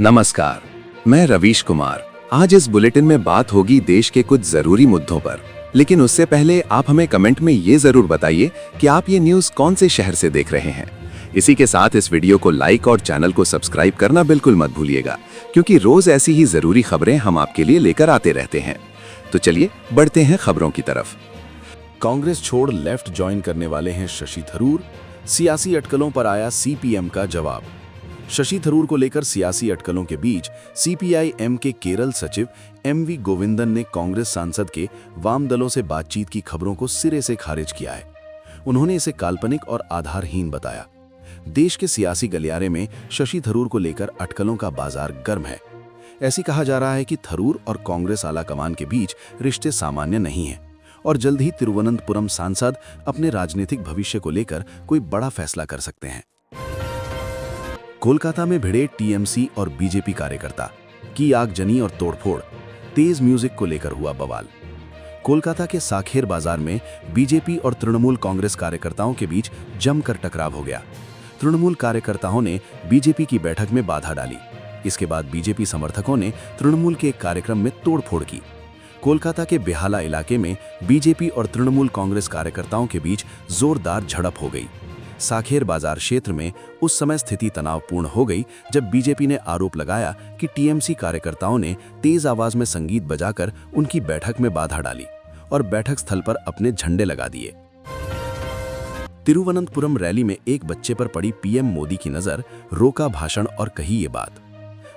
नमस्कार, मैं रवीश कुमार। आज इस बुलेटिन में बात होगी देश के कुछ जरूरी मुद्दों पर, लेकिन उससे पहले आप हमें कमेंट में ये जरूर बताइए कि आप ये न्यूज कौन से शहर से देख रहे हैं। इसी के साथ इस वीडियो को लाइक और चैनल को सब्सक्राइब करना बिल्कुल मत भूलिएगा, क्योंकि रोज ऐसी ही जरूरी खबरें हम आपके लिए लेकर आते रहते हैं। तो चलिए बढ़ते हैं खबरों की तरफ। कांग्रेस छोड़ लेफ्ट ज्वाइन करने वाले हैं शशि थरूर। सियासी अटकलों पर आया सीपीएम का जवाब। शशि थरूर को लेकर सियासी अटकलों के बीच सीपीआई-एम के केरल सचिव एमवी गोविंदन ने कांग्रेस सांसद के वाम दलों से बातचीत की खबरों को सिरे से खारिज किया है। उन्होंने इसे काल्पनिक और आधारहीन बताया। देश के सियासी गलियारे में शशि थरूर को लेकर अटकलों का बाजार गर्म है। ऐसी कहा जा रहा है कि थरूर और कांग्रेस आलाकमान के बीच रिश्ते सामान्य नहीं हैं और जल्द ही तिरुवनंतपुरम सांसद अपने राजनीतिक भविष्य को लेकर कोई बड़ा फैसला कर सकते हैं। कोलकाता में भिड़े टीएमसी और बीजेपी कार्यकर्ता, की आगजनी और तोड़फोड़। तेज म्यूजिक को लेकर हुआ बवाल। कोलकाता के साखेर बाजार में बीजेपी और तृणमूल कांग्रेस कार्यकर्ताओं के बीच जमकर टकराव हो गया। तृणमूल कार्यकर्ताओं ने बीजेपी की बैठक में बाधा डाली। इसके बाद बीजेपी समर्थकों ने तृणमूल के एक कार्यक्रम में तोड़फोड़ की। कोलकाता के बेहाला इलाके में बीजेपी और तृणमूल कांग्रेस कार्यकर्ताओं के बीच जोरदार झड़प हो गई। साखेर बाजार क्षेत्र में उस समय स्थिति तनावपूर्ण हो गई जब बीजेपी ने आरोप लगाया कि टीएमसी कार्यकर्ताओं ने तेज आवाज में संगीत बजाकर उनकी बैठक में बाधा डाली और बैठक स्थल पर अपने झंडे लगा दिए। तिरुवनंतपुरम रैली में एक बच्चे पर पड़ी पीएम मोदी की नजर, रोका भाषण और कही ये बात।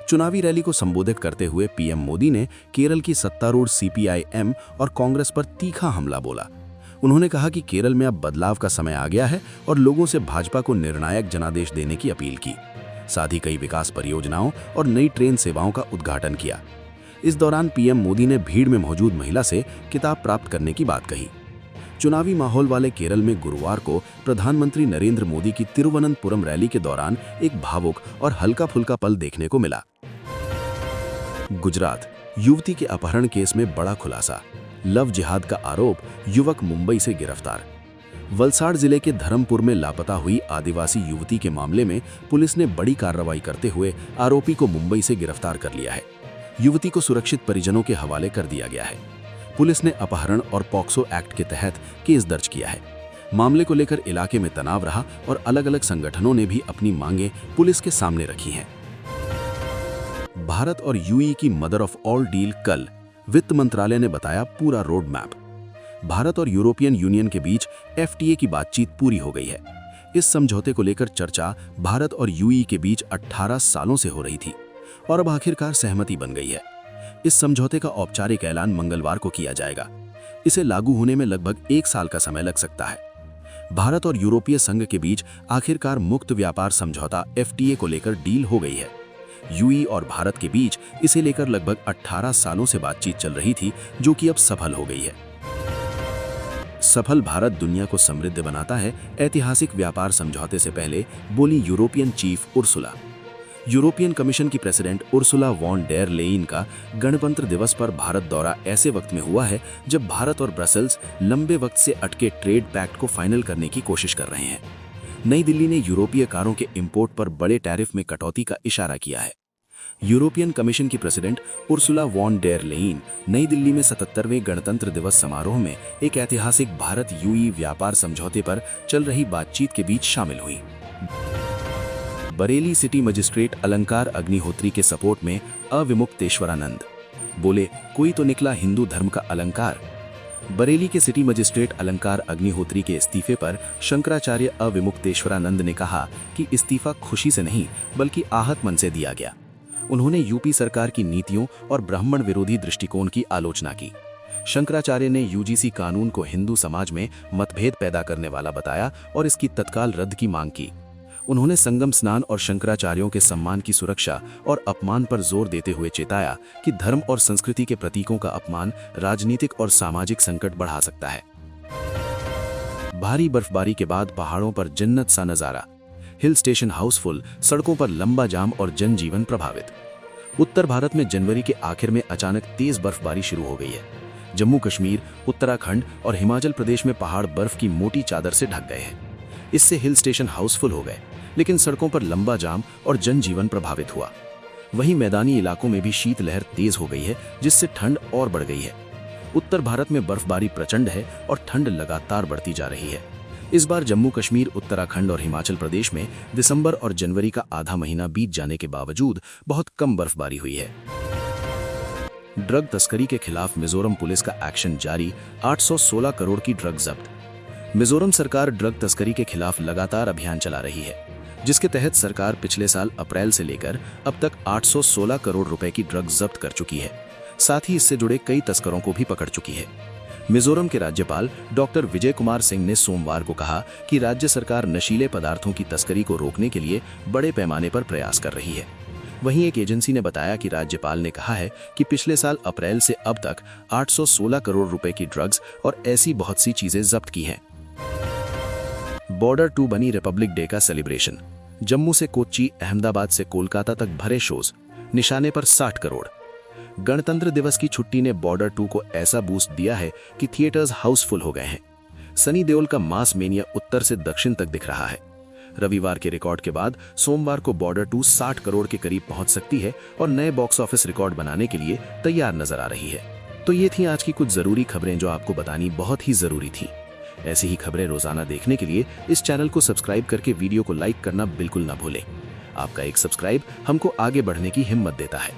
चुनावी रैली को संबोधित करते हुए पीएम मोदी ने केरल की सत्तारूढ़ सीपीआई-एम और कांग्रेस पर तीखा हमला बोला। उन्होंने कहा कि केरल में अब बदलाव का समय आ गया है और लोगों से भाजपा को निर्णायक जनादेश देने की अपील की। साथ ही कई विकास परियोजनाओं और नई ट्रेन सेवाओं का उद्घाटन किया। इस दौरान पीएम मोदी ने भीड़ में मौजूद महिला से किताब प्राप्त करने की बात कही। चुनावी माहौल वाले केरल में गुरुवार को प्रधानमंत्री नरेंद्र मोदी की तिरुवनंतपुरम रैली के दौरान एक भावुक और हल्का फुल्का पल देखने को मिला। गुजरात, युवती के अपहरण केस में बड़ा खुलासा। लव जिहाद का आरोप, युवक मुंबई से गिरफ्तार। वलसाड़ जिले के धर्मपुर में लापता हुई आदिवासी युवती के मामले में पुलिस ने बड़ी कार्रवाई करते हुए आरोपी को मुंबई से गिरफ्तार कर लिया है। युवती को सुरक्षित परिजनों के हवाले कर दिया गया है। पुलिस ने अपहरण और पॉक्सो एक्ट के तहत केस दर्ज किया है। मामले को लेकर इलाके में तनाव रहा और अलग अलग संगठनों ने भी अपनी मांगें पुलिस के सामने रखी हैं। भारत और यूएई की मदर ऑफ ऑल डील कल, वित्त मंत्रालय ने बताया पूरा रोड मैप। भारत और यूरोपियन यूनियन के बीच एफटीए की बातचीत पूरी हो गई है। इस समझौते को लेकर चर्चा भारत और यूएई के बीच 18 सालों से हो रही थी और अब आखिरकार सहमति बन गई है। इस समझौते का औपचारिक ऐलान मंगलवार को किया जाएगा। इसे लागू होने में लगभग 1 साल का समय लग सकता है। भारत और यूरोपीय संघ के बीच आखिरकार मुक्त व्यापार समझौता एफटीए को लेकर डील हो गई है। यूएई और भारत के बीच इसे लेकर लगभग 18 सालों से बातचीत चल रही थी, जो कि अब सफल हो गई है। सफल भारत दुनिया को समृद्ध बनाता है, ऐतिहासिक व्यापार समझौते से पहले बोली European chief Ursula. European commission की प्रेसिडेंट उर्सुला वॉन डेर लेइन का गणतंत्र दिवस पर भारत दौरा ऐसे वक्त में हुआ है जब भारत और ब्रसेल्स लंबे वक्त से अटके ट्रेड पैक्ट को फाइनल करने की कोशिश कर रहे हैं। नई दिल्ली ने यूरोपीय कारों के इंपोर्ट पर बड़े टैरिफ में कटौती का इशारा किया है। यूरोपियन कमीशन की प्रेसिडेंट उर्सुला वॉन डेर लेइन नई दिल्ली में 77वें गणतंत्र दिवस समारोह में एक ऐतिहासिक भारत यूएई व्यापार समझौते पर चल रही बातचीत के बीच शामिल हुई। बरेली सिटी मजिस्ट्रेट अलंकार अग्निहोत्री के सपोर्ट में अविमुक्तेश्वरानंद बोले, कोई तो निकला हिंदू धर्म का अलंकार। बरेली के सिटी मजिस्ट्रेट अलंकार अग्निहोत्री के इस्तीफे पर शंकराचार्य अविमुक्तेश्वरानंद ने कहा कि इस्तीफा खुशी से नहीं बल्कि आहत मन से दिया गया। उन्होंने यूपी सरकार की नीतियों और ब्राह्मण विरोधी दृष्टिकोण की आलोचना की। शंकराचार्य ने यूजीसी कानून को हिंदू समाज में मतभेद पैदा करने वाला बताया और इसकी तत्काल रद्द की मांग की। उन्होंने संगम स्नान और शंकराचार्यों के सम्मान की सुरक्षा और अपमान पर जोर देते हुए चेताया कि धर्म और संस्कृति के प्रतीकों का अपमान राजनीतिक और सामाजिक संकट बढ़ा सकता है। भारी बर्फबारी के बाद पहाड़ों पर जन्नत सा नजारा। हिल स्टेशन हाउसफुल, सड़कों पर लंबा जाम और जनजीवन प्रभावित। उत्तर भारत में जनवरी के आखिर में अचानक तेज बर्फबारी शुरू हो गई है। जम्मू कश्मीर, उत्तराखंड और हिमाचल प्रदेश में पहाड़ बर्फ की मोटी चादर से ढक गए हैं। इससे हिल स्टेशन हाउसफुल हो गए, लेकिन सड़कों पर लंबा जाम और जनजीवन प्रभावित हुआ। वहीं मैदानी इलाकों में भी शीतलहर तेज हो गई है, जिससे ठंड और बढ़ गई है। उत्तर भारत में बर्फबारी प्रचंड है और ठंड लगातार बढ़ती जा रही है। इस बार जम्मू कश्मीर, उत्तराखंड और हिमाचल प्रदेश में दिसंबर और जनवरी का आधा महीना बीत जाने के बावजूद बहुत कम बर्फबारी हुई है। ड्रग तस्करी के खिलाफ मिजोरम पुलिस का एक्शन जारी, 816 करोड़ की ड्रग जब्त। मिजोरम सरकार ड्रग तस्करी के खिलाफ लगातार अभियान चला रही है, जिसके तहत सरकार पिछले साल अप्रैल से लेकर अब तक 816 करोड़ रुपए की ड्रग जब्त कर चुकी है। साथ ही इससे जुड़े कई तस्करों को भी पकड़ चुकी है। मिजोरम के राज्यपाल डॉक्टर विजय कुमार सिंह ने सोमवार को कहा कि राज्य सरकार नशीले पदार्थों की तस्करी को रोकने के लिए बड़े पैमाने पर प्रयास कर रही है। वहीं एक एजेंसी ने बताया कि राज्यपाल ने कहा है कि पिछले साल अप्रैल से अब तक 816 करोड़ रुपए की ड्रग्स और ऐसी बहुत सी चीजें जब्त की हैं। बॉर्डर टू बनी रिपब्लिक डे का सेलिब्रेशन। जम्मू से कोच्चि, अहमदाबाद से कोलकाता तक भरे शोज, निशाने पर 60 करोड़। गणतंत्र दिवस की छुट्टी ने बॉर्डर 2 को ऐसा बूस्ट दिया है कि थिएटर्स हाउसफुल हो गए हैं। सनी देओल का मास मेनिया उत्तर से दक्षिण तक दिख रहा है। रविवार के रिकॉर्ड के बाद सोमवार को बॉर्डर 2 60 करोड़ के करीब पहुंच सकती है और नए बॉक्स ऑफिस रिकॉर्ड बनाने के लिए तैयार नजर आ रही है। तो ये थी आज की कुछ जरूरी खबरें जो आपको बतानी बहुत ही जरूरी थी। ऐसी ही खबरें रोजाना देखने के लिए इस चैनल को सब्सक्राइब करके वीडियो को लाइक करना बिल्कुल ना भूलें। आपका एक सब्सक्राइब हमको आगे बढ़ने की हिम्मत देता है।